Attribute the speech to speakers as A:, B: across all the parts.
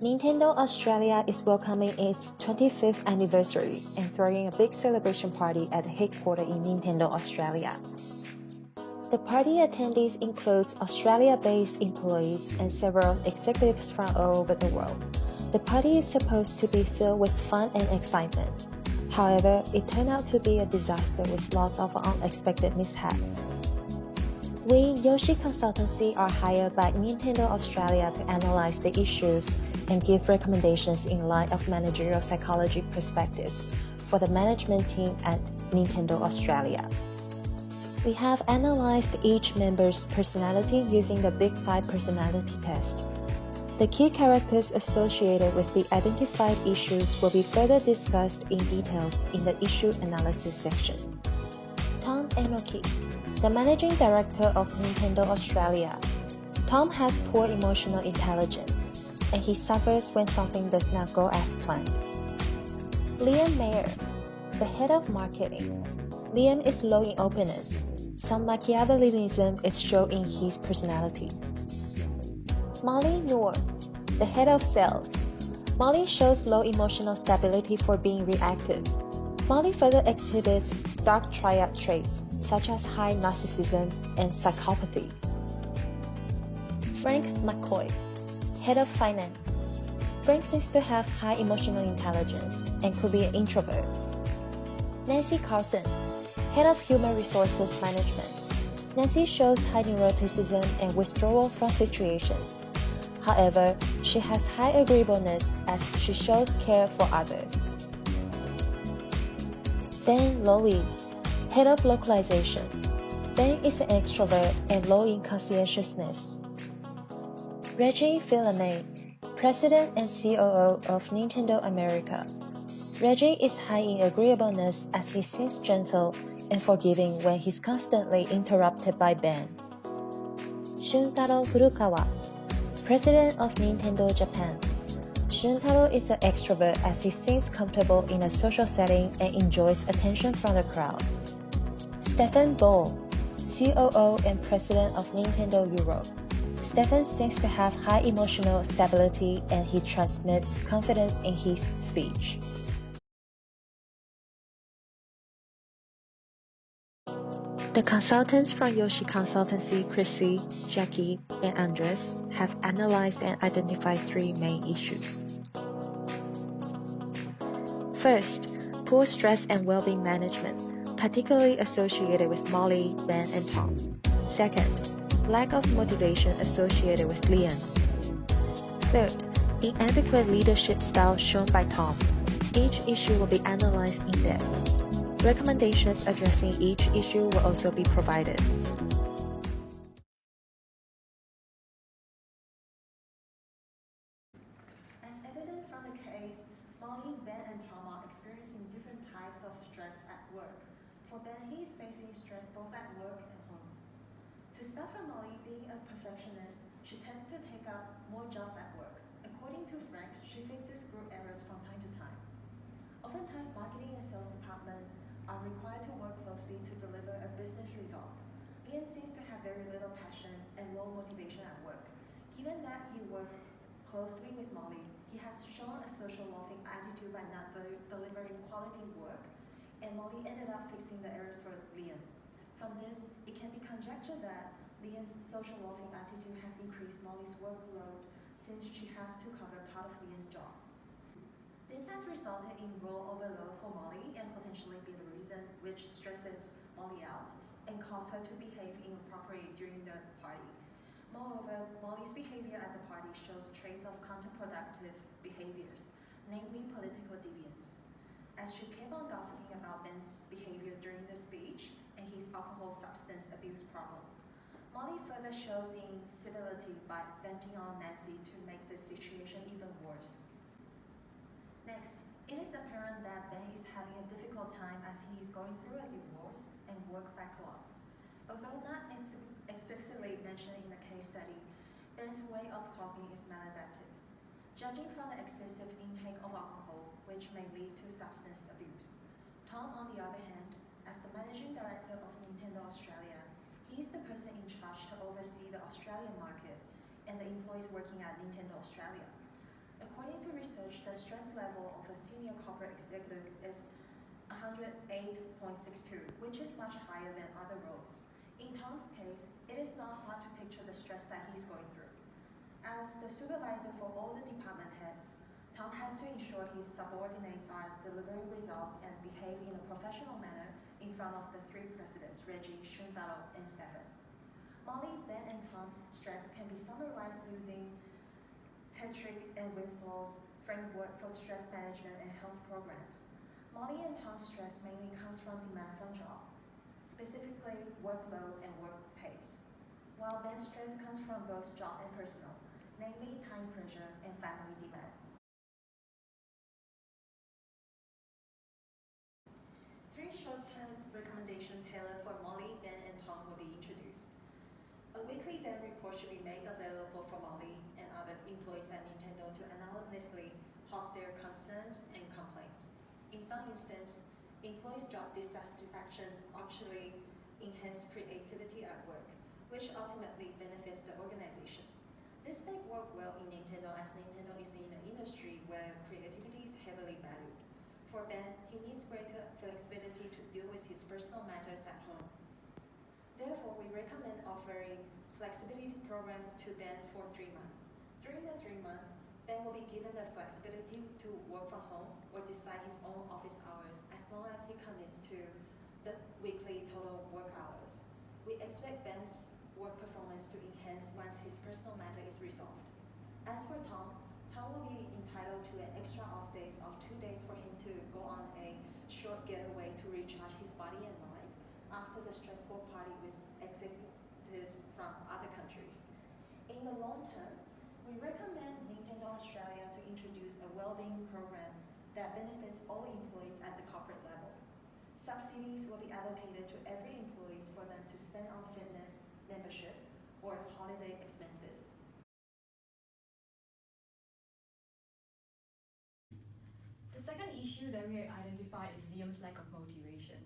A: Nintendo Australia is welcoming its 25th anniversary and throwing a big celebration party at the headquarters in Nintendo Australia. The party attendees includes Australia-based employees and several executives from all over the world. The party is supposed to be filled with fun and excitement. However, it turned out to be a disaster with lots of unexpected mishaps. We, Yoshi Consultancy, are hired by Nintendo Australia to analyze the issues and give recommendations in light of managerial psychology perspectives for the management team at Nintendo Australia. We have analyzed each member's personality using the Big 5 personality test. The key characters associated with the identified issues will be further discussed in details in the issue analysis section. Tom Enoki, the Managing Director of Nintendo Australia. Tom has poor emotional intelligence, and he suffers when something does not go as planned. Liam Mayer, the Head of Marketing. Liam is low in openness. Some Machiavellianism is shown in his personality. Molly Noor, the Head of Sales. Molly shows low emotional stability for being reactive. Molly further exhibits dark triad traits such as high narcissism and psychopathy. Frank McCoy, Head of Finance. Frank seems to have high emotional intelligence and could be an introvert. Nancy Carlson, Head of Human Resources Management. Nancy shows high neuroticism and withdrawal from situations. However, she has high agreeableness as she shows care for others. Ben Lowy, Head of Localization. Ben is an extrovert and low in conscientiousness. Reggie Fils-Aimé, President and COO of Nintendo America. Reggie is high in agreeableness as he seems gentle and forgiving when he's constantly interrupted by Ben. Shuntaro Furukawa, President of Nintendo Japan. Shuntaro is an extrovert as he seems comfortable in a social setting and enjoys attention from the crowd. Stefan Boll, COO and President of Nintendo Europe. Stefan seems to have high emotional stability and he transmits confidence in his speech. The consultants from Yoshi Consultancy, Chrissy, Jackie, and Andres, have analyzed and identified 3 main issues. First, poor stress and well-being management, particularly associated with Molly, Ben, and Tom. Second, lack of motivation associated with Liam. Third, inadequate leadership style shown by Tom. Each issue will be analyzed in depth. Recommendations addressing each issue will also be provided.
B: As evident from the case, Molly, Ben, and Tom are experiencing different types of stress at work. For Ben, he is facing stress both at work and home. To start from Molly, being a perfectionist, she tends to take up more jobs at work. According to Frank, she fixes group errors from time to time. Oftentimes, marketing and sales department are required to work closely to deliver a business result. Liam seems to have very little passion and low motivation at work. Given that he works closely with Molly, he has shown a social loafing attitude by not delivering quality work, and Molly ended up fixing the errors for Liam. From this, it can be conjectured that Liam's social loafing attitude has increased Molly's workload since she has to cover part of Liam's job. This has resulted in role overload for Molly and potentially be the reason which stresses Molly out and cause her to behave inappropriately during the party. Moreover, Molly's behavior at the party shows traits of counterproductive behaviors, namely political deviance, as she kept on gossiping about Ben's behavior during the speech and his alcohol substance abuse problem. Molly further shows incivility by venting on Nancy to make the situation even worse. Next, it is apparent that Ben is having a difficult time as he is going through a divorce and work backlogs. Although not explicitly mentioned in the case study, Ben's way of coping is maladaptive. Judging from the excessive intake of alcohol, which may lead to substance abuse. Tom, on the other hand, as the managing director of Nintendo Australia, he is the person in charge to oversee the Australian market and the employees working at Nintendo Australia. According to research, the stress level of a senior corporate executive is 108.62, which is much higher than other roles. In Tom's case, it is not hard to picture the stress that he's going through. As the supervisor for all the department heads, Tom has to ensure his subordinates are delivering results and behave in a professional manner in front of the three presidents, Reggie, Shundaro, and Stefan. Molly, Ben, and Tom's stress can be summarized using Tetrick and Winslow's framework for stress management and health programs. Molly and Tom's stress mainly comes from demand from job, specifically workload and work pace, while Ben's stress comes from both job and personal, namely time pressure and family demands. Three short-term recommendations tailored for Molly, Ben, and Tom will be introduced. A weekly event report should be made available for Molly and other employees at Nintendo to anonymously post their concerns and complaints. In some instances, employees' job dissatisfaction actually enhance creativity at work, which ultimately benefits the organization. This may work well in Nintendo as Nintendo is in an industry where creativity is heavily valued. For Ben, he needs greater flexibility to deal with his personal matters at home. Therefore, we recommend offering flexibility program to Ben for 3 months. During the 3 months, Ben will be given the flexibility to work from home or decide his own office hours as long as he commits to the weekly total work hours. We expect Ben's work performance to enhance once his personal matter is resolved. As for Tom, Tom will be entitled to an extra off days of 2 days for him to go on a short getaway to recharge his body and mind after the stressful party with executives from other countries. In the long term, we recommend Nintendo Australia to introduce a well-being program that benefits all employees at the corporate level. Subsidies will be allocated to every employee for them to spend on fitness, membership, or holiday expenses.
C: The second issue that we identified is Liam's lack of motivation.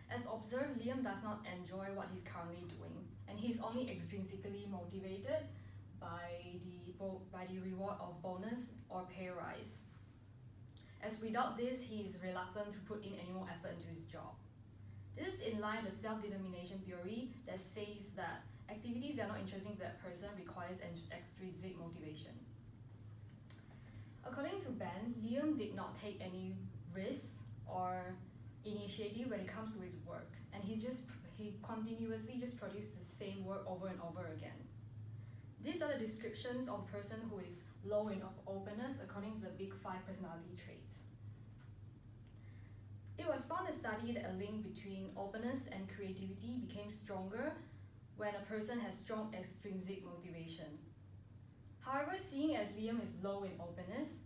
C: As observed, Liam does not enjoy what he's currently doing, and he's only extrinsically motivated by the reward of bonus or pay rise. As without this, he is reluctant to put in any more effort into his job. This is in line with the self-determination theory that says that activities that are not interesting to that person requires extrinsic motivation. According to Ben, Liam did not take any risks or initiative when it comes to his work, and he continuously just produced the same work over and over again. These are the descriptions of a person who is low in openness according to the Big 5 personality traits. It was found to study that a link between openness and creativity became stronger when a person has strong extrinsic motivation. However, seeing as Liam is low in openness,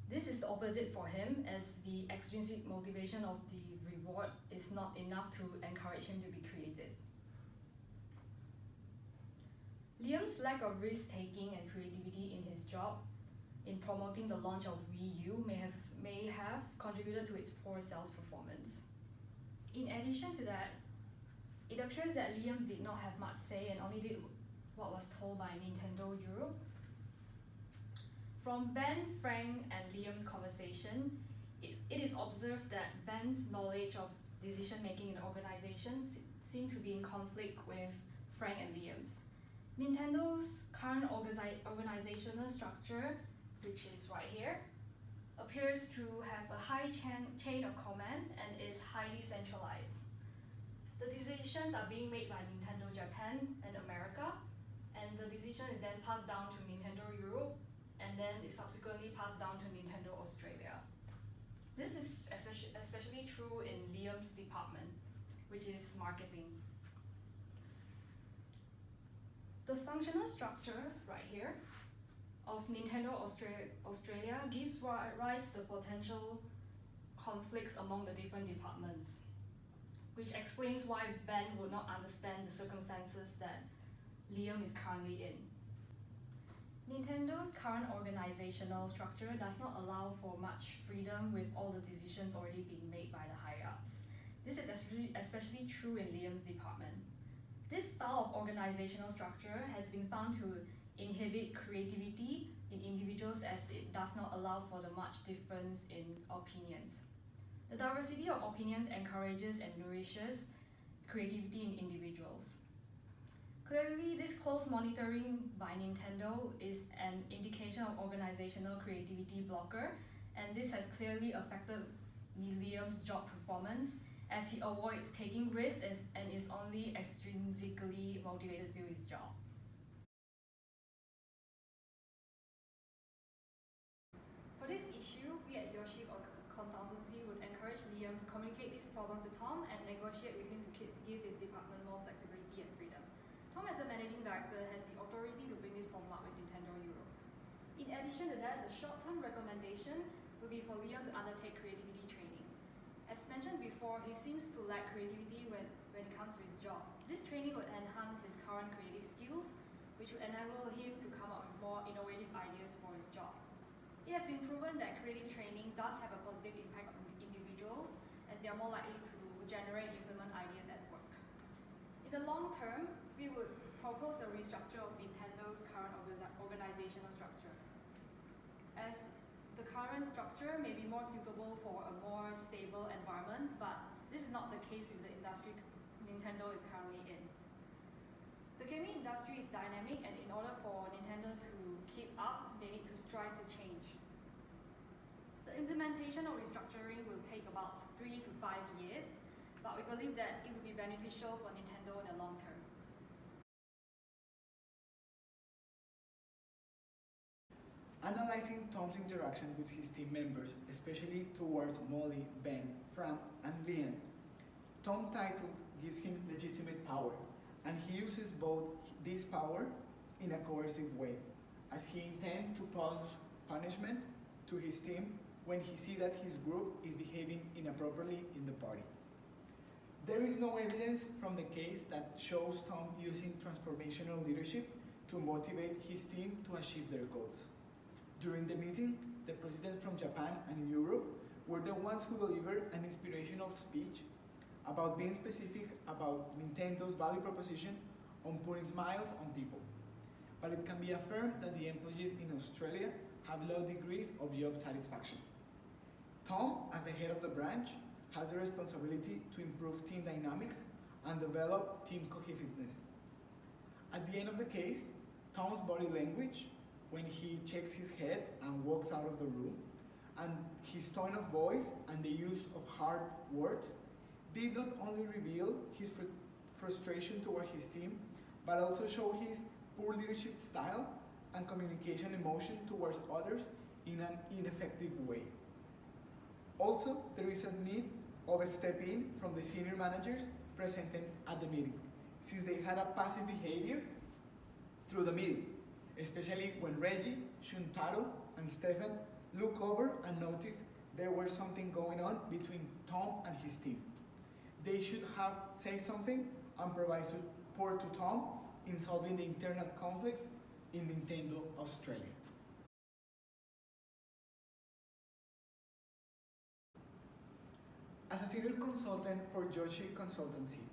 C: this is the opposite for him, as the extrinsic motivation of the reward is not enough to encourage him to be creative. Liam's lack of risk-taking and creativity in his job in promoting the launch of Wii U may have contributed to its poor sales performance. In addition to that, it appears that Liam did not have much say and only did what was told by Nintendo Europe. From Ben, Frank, and Liam's conversation, it is observed that Ben's knowledge of decision-making in the organization seemed to be in conflict with Frank and Liam's. Nintendo's current organizational structure, which is right here, appears to have a high chain of command and is highly centralized. The decisions are being made by Nintendo Japan and America, and the decision is then passed down to Nintendo Europe, and then is subsequently passed down to Nintendo Australia. This is especially true in Liam's department, which is marketing. The functional structure, right here, of Nintendo Australia gives rise to the potential conflicts among the different departments, which explains why Ben would not understand the circumstances that Liam is currently in. Nintendo's current organizational structure does not allow for much freedom with all the decisions already being made by the higher-ups. This is especially true in Liam's department. This style of organizational structure has been found to inhibit creativity in individuals as it does not allow for the much difference in opinions. The diversity of opinions encourages and nourishes creativity in individuals. Clearly, this close monitoring by Nintendo is an indication of organizational creativity blocker, and this has clearly affected Liam's job performance as he avoids taking risks and is only extrinsically motivated to do his job. For this issue, we at Yoshi Consultancy would encourage Liam to communicate this problem to Tom and negotiate with him to give his department more flexibility and freedom. Tom, as a managing director, has the authority to bring this problem up with Nintendo Europe. In addition to that, the short-term recommendation will be for Liam to undertake creativity training. As mentioned before, he seems to lack creativity when it comes to his job. This training would enhance his current creative skills, which would enable him to come up with more innovative ideas for his job. It has been proven that creative training does have a positive impact on individuals as they are more likely to generate and implement ideas at work. In the long term, we would propose a restructure of Nintendo's current organizational structure, as the current structure may be more suitable for a more stable environment, but this is not the case with the industry Nintendo is currently in. The gaming industry is dynamic, and in order for Nintendo to keep up, they need to strive to change. The implementation of restructuring will take about 3 to 5 years, but we believe that it will be beneficial for Nintendo in the long term.
D: Analyzing Tom's interaction with his team members, especially towards Molly, Ben, Fran, and Liam, Tom's title gives him legitimate power, and he uses both this power in a coercive way, as he intends to pose punishment to his team when he sees that his group is behaving inappropriately in the party. There is no evidence from the case that shows Tom using transformational leadership to motivate his team to achieve their goals. During the meeting, the presidents from Japan and Europe were the ones who delivered an inspirational speech about being specific about Nintendo's value proposition on putting smiles on people. But it can be affirmed that the employees in Australia have low degrees of job satisfaction. Tom, as the head of the branch, has the responsibility to improve team dynamics and develop team cohesiveness. At the end of the case, Tom's body language, when he shakes his head and walks out of the room, and his tone of voice and the use of hard words did not only reveal his frustration toward his team, but also show his poor leadership style and communication emotion towards others in an ineffective way. Also, there is a need of a step in from the senior managers present at the meeting, since they had a passive behavior through the meeting, especially when Reggie, Shuntaro, and Stefan looked over and noticed there was something going on between Tom and his team. They should have said something and provide support to Tom in solving the internal conflicts in Nintendo Australia. As a senior consultant for Yoshi Consultancy,